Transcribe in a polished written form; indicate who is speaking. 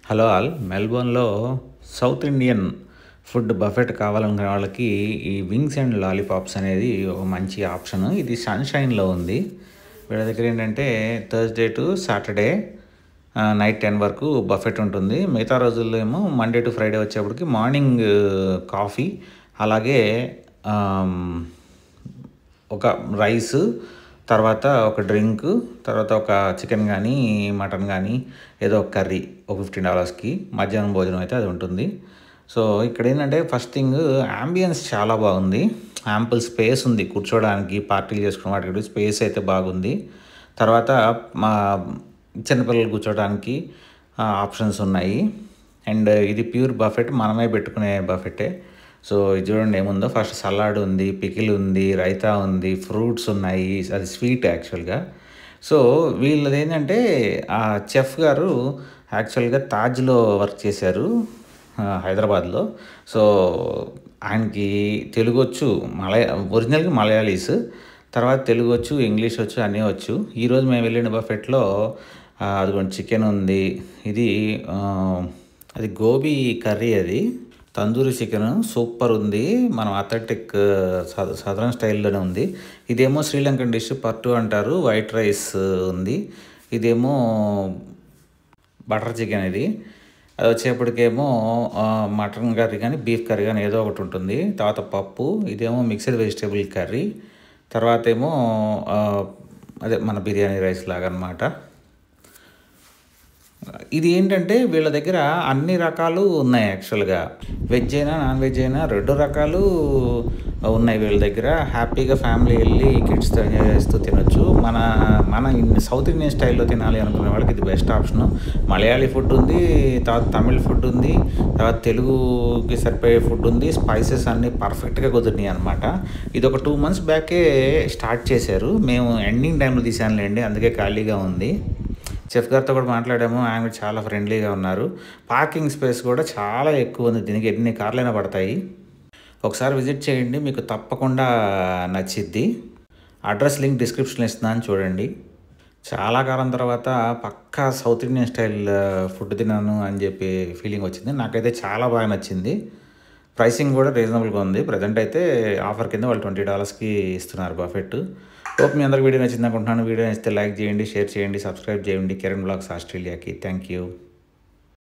Speaker 1: Hello all. మెల్బోర్న్‌లో South Indian food buffet కావాలనుకునే వాళ్ళకి ఈ వింగ్స్ అండ్ లాలీపాప్స్ అనేది ఒక మంచి ఆప్షన్. ఇది సన్‌షైన్‌లో ఉంది. వీళ్ళ దగ్గర ఏంటంటే థర్స్‌డే టు సాటర్డే నైట్ 10 వరకు బఫెట్ ఉంటుంది. మిగతా రోజుల్లో ఏమో మండే టు ఫ్రైడే వచ్చేప్పటికి మార్నింగ్ కాఫీ, అలాగే ఆహ్, ఒక రైసు, తర్వాత ఒక డ్రింకు, తర్వాత ఒక చికెన్ గానీ, మటన్ గానీ ఏదో ఒక కర్రీ ఒక $15కి మధ్యాహ్నం భోజనం అయితే అది ఉంటుంది. సో, ఇక్కడేంటంటే ఫస్ట్ థింగ్ యాంబియన్స్ చాలా బాగుంది. యాంపుల్ స్పేస్ ఉంది కూర్చోవడానికి, పార్టీలు చేసుకునే వాటికి స్పేస్ అయితే బాగుంది. తర్వాత మా చిన్నపిల్లలు కూర్చోవడానికి ఆప్షన్స్ ఉన్నాయి. అండ్ ఇది ప్యూర్ బఫెట్, మనమే పెట్టుకునే బఫెట్టే. సో, ఇది చూడండి ఏముందో. ఫస్ట్ సలాడ్ ఉంది, పికిల్ ఉంది, రైతా ఉంది, ఫ్రూట్స్ ఉన్నాయి. అది స్వీట్ యాక్చువల్‌గా. సో, వీళ్ళదేంటంటే ఆ చెఫ్ గారు యాక్చువల్‌గా తాజ్‌లో వర్క్ చేశారు హైదరాబాద్‌లో. సో, ఆయనకి తెలుగొచ్చు. ఒరిజినల్‌గా మలయాళీస్. తర్వాత తెలుగొచ్చు, ఇంగ్లీష్ వచ్చు, అన్నీ వచ్చు. ఈరోజు మేము వెళ్ళిన బఫెట్‌లో అదిగోండి చికెన్ ఉంది. ఇది అది గోబీ కర్రీ అది. తందూరి చికెను సూపర్ ఉంది. మనం అథెంటిక్ సదరన్ స్టైల్‌లోనే ఉంది. ఇదేమో శ్రీలంకన్ డిష్ పట్టు అంటారు. వైట్ రైస్ ఉంది. ఇదేమో బటర్ చికెన్ ఇది. అది వచ్చేప్పటికేమో మటన్ కర్రీ కానీ, బీఫ్ కర్రీ కానీ ఏదో ఒకటి ఉంటుంది. తర్వాత పప్పు, ఇదేమో మిక్స్డ్ వెజిటేబుల్ కర్రీ. తర్వాత ఏమో అదే మన బిర్యానీ రైస్ లాగా అనమాట. ఇది ఏంటంటే వీళ్ళ దగ్గర అన్ని రకాలు ఉన్నాయి యాక్చువల్‌గా. వెజ్ అయినా, నాన్ వెజ్ అయినా 2 రకాలు ఉన్నాయి వీళ్ళ దగ్గర. హ్యాపీగా ఫ్యామిలీ వెళ్ళి కిడ్స్‌తో ఎంజాయ్ చేస్తూ తినొచ్చు. మన మన సౌత్ ఇండియన్ స్టైల్‌లో తినాలి అనుకునే వాళ్ళకి ఇది బెస్ట్ ఆప్షను. మలయాళీ ఫుడ్ ఉంది, తర్వాత తమిళ్ ఫుడ్ ఉంది, తర్వాత తెలుగుకి సరిపోయే ఫుడ్ ఉంది. స్పైసెస్ అన్నీ పర్ఫెక్ట్‌గా కుదిరినాయి అనమాట. ఇది ఒక 2 మంత్స్ బ్యాకే స్టార్ట్ చేశారు. మేము ఎండింగ్ టైమ్‌లో తీసానులేండి, అందుకే ఖాళీగా ఉంది. చెఫ్ గారితో కూడా మాట్లాడాము. ఆయన చాలా ఫ్రెండ్లీగా ఉన్నారు. పార్కింగ్ స్పేస్ కూడా చాలా ఎక్కువ ఉంది. దీనికి ఎన్ని కార్లైనా పడతాయి. ఒకసారి విజిట్ చేయండి, మీకు తప్పకుండా నచ్చిద్ది. అడ్రస్ లింక్ డిస్క్రిప్షన్‌లో ఇస్తున్నాను చూడండి. చాలా కాలం తర్వాత పక్కా సౌత్ ఇండియన్ స్టైల్ ఫుడ్ తిన్నాను అని చెప్పి ఫీలింగ్ వచ్చింది. నాకైతే చాలా బాగా నచ్చింది. ప్రైసింగ్ కూడా రీజనబుల్గా ఉంది. ప్రజెంట్ అయితే ఆఫర్ కింద వాళ్ళు $20కి ఇస్తున్నారు బఫెట్. హోప్ మీ అందరికి వీడియో నచ్చింది అనుకుంటున్నాను. వీడియో నచ్చితే లైక్ చేయండి, షేర్ చేయండి, సబ్స్క్రైబ్ చేయండి కిరణ్ బ్లాగ్స్ ఆస్ట్రేలియాకి. Thank you.